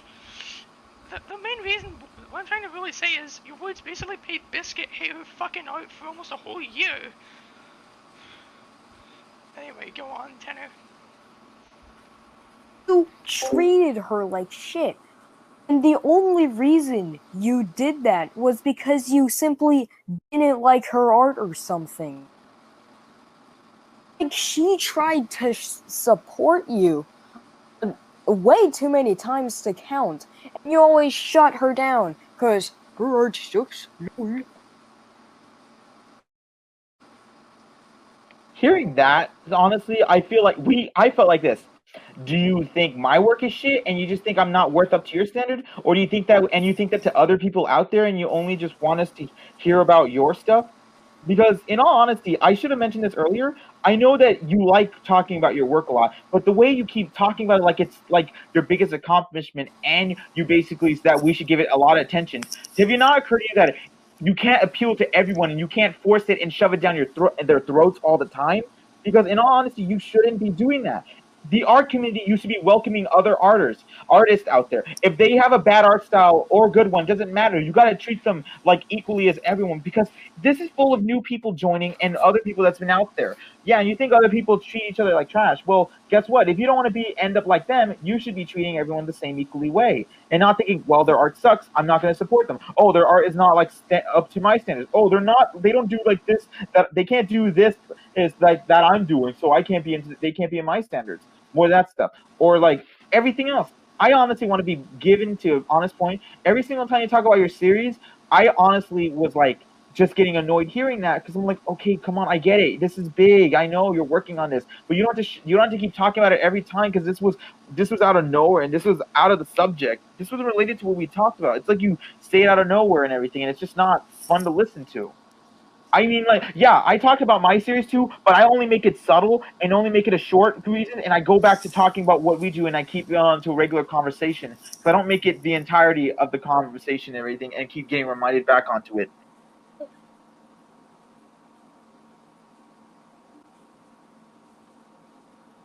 The main reason, what I'm trying to really say is, your words basically made Biscuit hate her fucking art for almost a whole year. Anyway, go on, Tenor. You treated her like shit. And the only reason you did that was because you simply didn't like her art or something. Like, she tried to support you way too many times to count, and you always shut her down, cause her art sucks. Hearing that, honestly, I feel like I felt like this. Do you think my work is shit and you just think I'm not worth up to your standard? Or do you think that, and you think that to other people out there and you only just want us to hear about your stuff? Because in all honesty, I should have mentioned this earlier. I know that you like talking about your work a lot, but the way you keep talking about it like it's like your biggest accomplishment and you basically that we should give it a lot of attention. Have you not occurred to you that you can't appeal to everyone and you can't force it and shove it down their throats all the time? Because in all honesty, you shouldn't be doing that. The art community used to be welcoming other artists out there. If they have a bad art style or a good one, doesn't matter. You got to treat them like equally as everyone, because this is full of new people joining and other people that's been out there. Yeah, and you think other people treat each other like trash. Well, guess what? If you don't want to end up like them, you should be treating everyone the same equally way, and not thinking, well, their art sucks, I'm not going to support them. Oh, their art is not like up to my standards. Oh, they don't do like this, that they can't do this is like that I'm doing, so they can't be in my standards. More of that stuff, or like everything else. I honestly want to be given to an honest point. Every single time you talk about your series, I honestly was like just getting annoyed hearing that, because I'm like, okay, come on, I get it. This is big. I know you're working on this, but you don't have to keep talking about it every time, because this was out of nowhere and this was out of the subject. This was related to what we talked about. It's like you say it out of nowhere and everything, and it's just not fun to listen to. I mean, like, yeah, I talked about my series too, but I only make it subtle and only make it a short reason, and I go back to talking about what we do, and I keep it on to a regular conversation. So I don't make it the entirety of the conversation and everything, and keep getting reminded back onto it.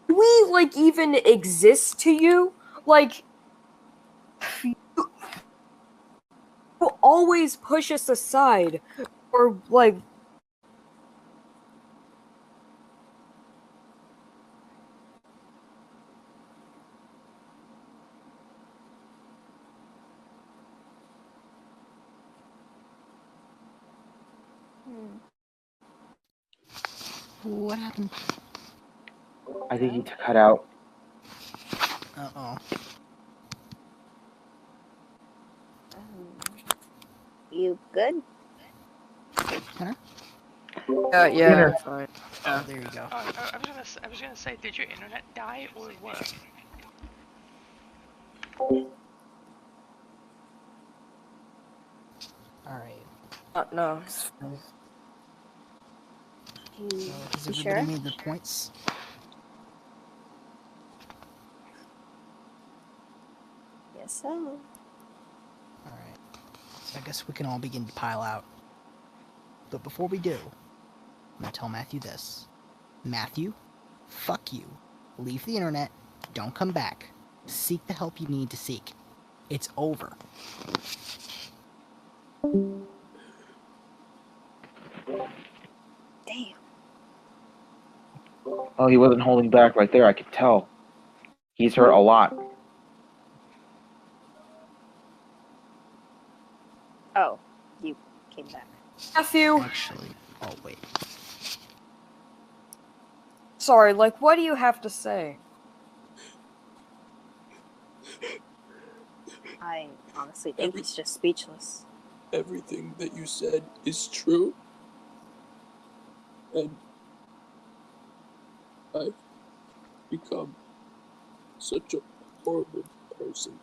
Do we, like, even exist to you? Like, you always push us aside, or, like, What happened? I think he cut out. Uh-oh. You good? Tenor? yeah, fine. Oh, there you go. I was gonna say, did your internet die or what? Alright. No. So, You has everybody sure? made their points? Yes, so. Alright. So I guess we can all begin to pile out. But before we do, I'm gonna tell Matthew this. Matthew, fuck you. Leave the internet. Don't come back. Seek the help you need to seek. It's over. Damn. Oh, he wasn't holding back right there. I could tell. He's hurt a lot. Oh, you came back. Matthew. Actually, oh wait. Sorry, like, what do you have to say? I honestly think he's just speechless. Everything that you said is true. And I've become such a horrible person.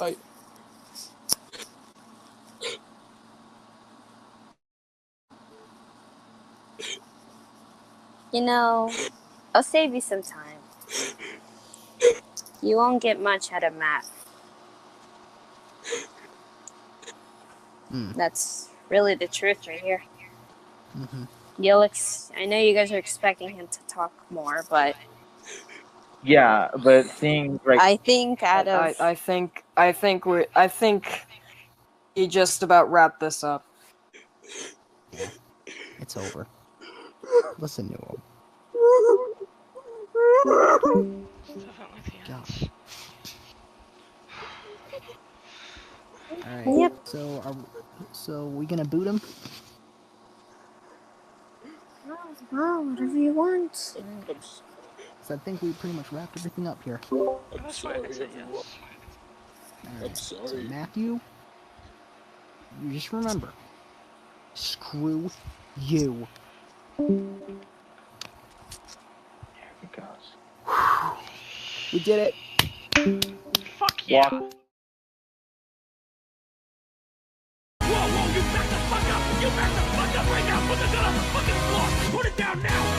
I You know, I'll save you some time. You won't get much out of Matt. That's really the truth right here. I know you guys are expecting him to talk more, but Yeah, but seeing right, I think out of I think he just about wrapped this up. Yeah, it's over. Listen to him. It's definitely the God. end. Alright, Yep. so we gonna boot him? Oh, whatever you want. So I think we pretty much wrapped everything up here. I'm That's why I sorry, say everyone. yes. Alright, so sorry. Matthew, you just remember, screw you. here it goes. We did it. Fuck yeah! Walk. Whoa, you back the fuck up! You back the fuck up right now! Put the gun on the fucking floor! Put it down now!